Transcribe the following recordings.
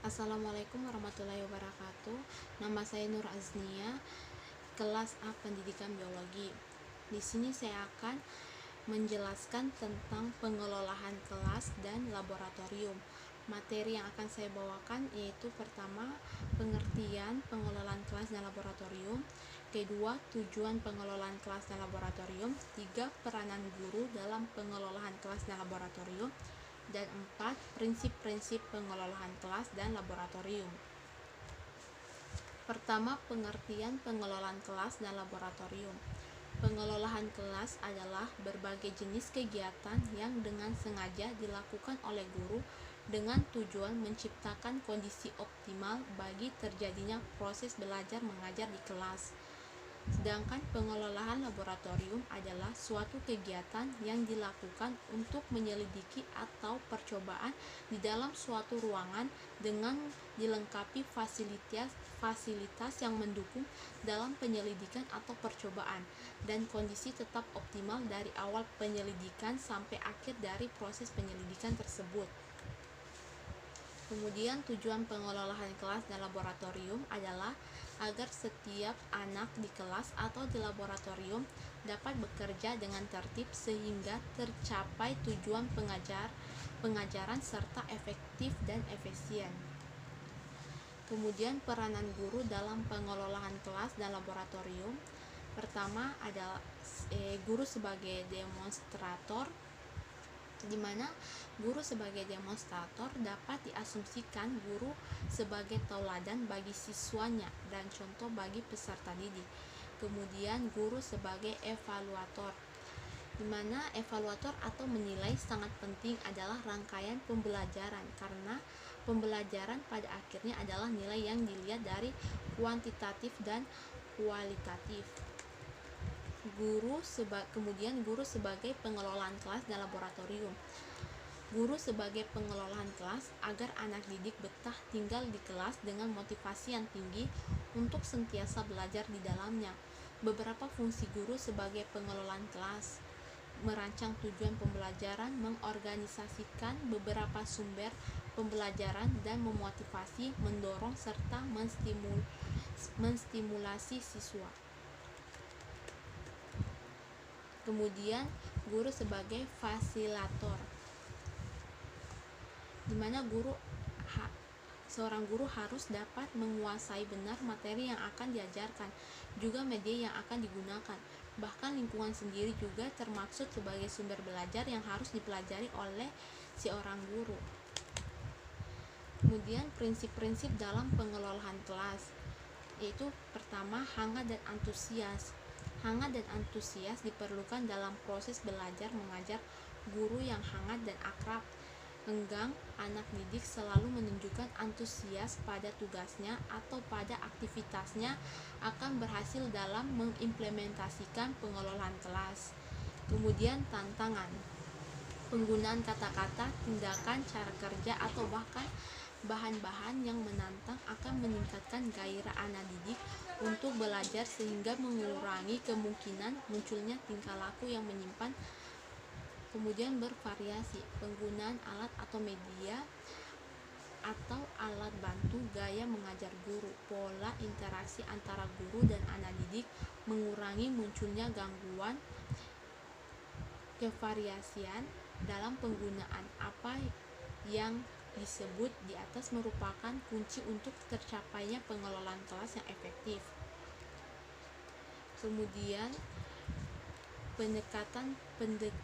Assalamualaikum warahmatullahi wabarakatuh. Nama saya Nur Aznia, kelas A Pendidikan Biologi. Di sini saya akan menjelaskan tentang pengelolaan kelas dan laboratorium. Materi yang akan saya bawakan yaitu pertama, pengertian pengelolaan kelas dan laboratorium. Kedua, tujuan pengelolaan kelas dan laboratorium. Tiga, peranan guru dalam pengelolaan kelas dan laboratorium. Dan 4. Prinsip-prinsip pengelolaan kelas dan laboratorium. Pertama, pengertian pengelolaan kelas dan laboratorium. Pengelolaan kelas adalah berbagai jenis kegiatan yang dengan sengaja dilakukan oleh guru dengan tujuan menciptakan kondisi optimal bagi terjadinya proses belajar mengajar di kelas. Sedangkan pengelolaan laboratorium adalah suatu kegiatan yang dilakukan untuk menyelidiki atau percobaan di dalam suatu ruangan dengan dilengkapi fasilitas yang mendukung dalam penyelidikan atau percobaan, dan kondisi tetap optimal dari awal penyelidikan sampai akhir dari proses penyelidikan tersebut. Kemudian tujuan pengelolaan kelas dan laboratorium adalah agar setiap anak di kelas atau di laboratorium dapat bekerja dengan tertib sehingga tercapai tujuan pengajaran serta efektif dan efisien. Kemudian peranan guru dalam pengelolaan kelas dan laboratorium. Pertama adalah guru sebagai demonstrator, di mana guru sebagai demonstrator dapat diasumsikan guru sebagai tauladan bagi siswanya dan contoh bagi peserta didik. Kemudian guru sebagai evaluator, di mana evaluator atau menilai sangat penting adalah rangkaian pembelajaran, karena pembelajaran pada akhirnya adalah nilai yang dilihat dari kuantitatif dan kualitatif. Kemudian guru sebagai pengelolaan kelas dan laboratorium. Guru sebagai pengelolaan kelas agar anak didik betah tinggal di kelas dengan motivasi yang tinggi untuk sentiasa belajar di dalamnya. Beberapa fungsi guru sebagai pengelolaan kelas: merancang tujuan pembelajaran, mengorganisasikan beberapa sumber pembelajaran, dan memotivasi, mendorong, serta menstimulasi siswa. Kemudian guru sebagai fasilitator, di mana seorang guru harus dapat menguasai benar materi yang akan diajarkan, juga media yang akan digunakan. Bahkan lingkungan sendiri juga termaksud sebagai sumber belajar yang harus dipelajari oleh seorang guru. Kemudian prinsip-prinsip dalam pengelolaan kelas, yaitu pertama, hangat dan antusias. Hangat dan antusias diperlukan dalam proses belajar mengajar. Guru yang hangat dan akrab, enggang anak didik selalu menunjukkan antusias pada tugasnya atau pada aktivitasnya akan berhasil dalam mengimplementasikan pengelolaan kelas. Kemudian tantangan, penggunaan kata-kata, tindakan, cara kerja, atau bahkan bahan-bahan yang menantang akan meningkatkan gairah anak didik untuk belajar sehingga mengurangi kemungkinan munculnya tingkah laku yang menyimpang. Kemudian bervariasi, penggunaan alat atau media atau alat bantu gaya mengajar guru, pola interaksi antara guru dan anak didik, mengurangi munculnya gangguan. Kevariasian dalam penggunaan apa yang disebut di atas merupakan kunci untuk tercapainya pengelolaan kelas yang efektif. Kemudian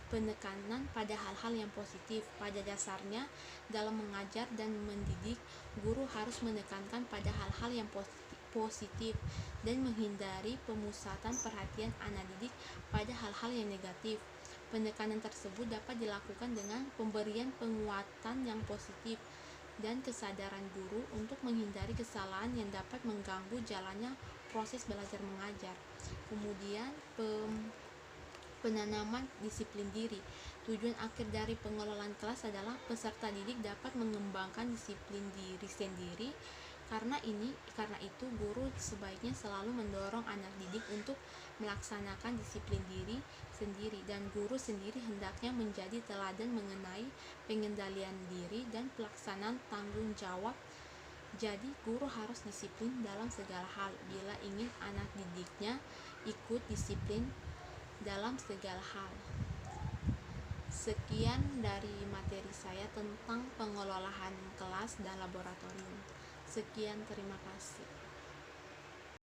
penekanan pada hal-hal yang positif. Pada dasarnya, dalam mengajar dan mendidik, guru harus menekankan pada hal-hal yang positif dan menghindari pemusatan perhatian anak didik pada hal-hal yang negatif. Penekanan tersebut dapat dilakukan dengan pemberian penguatan yang positif dan kesadaran guru untuk menghindari kesalahan yang dapat mengganggu jalannya proses belajar mengajar. Kemudian penanaman disiplin diri. Tujuan akhir dari pengelolaan kelas adalah peserta didik dapat mengembangkan disiplin diri sendiri. Karena itu guru sebaiknya selalu mendorong anak didik untuk melaksanakan disiplin diri sendiri, dan guru sendiri hendaknya menjadi teladan mengenai pengendalian diri dan pelaksanaan tanggung jawab Jadi, guru harus disiplin dalam segala hal bila ingin anak didiknya ikut disiplin dalam segala hal. Sekian dari materi saya tentang pengelolaan kelas dan laboratorium. Sekian, terima kasih.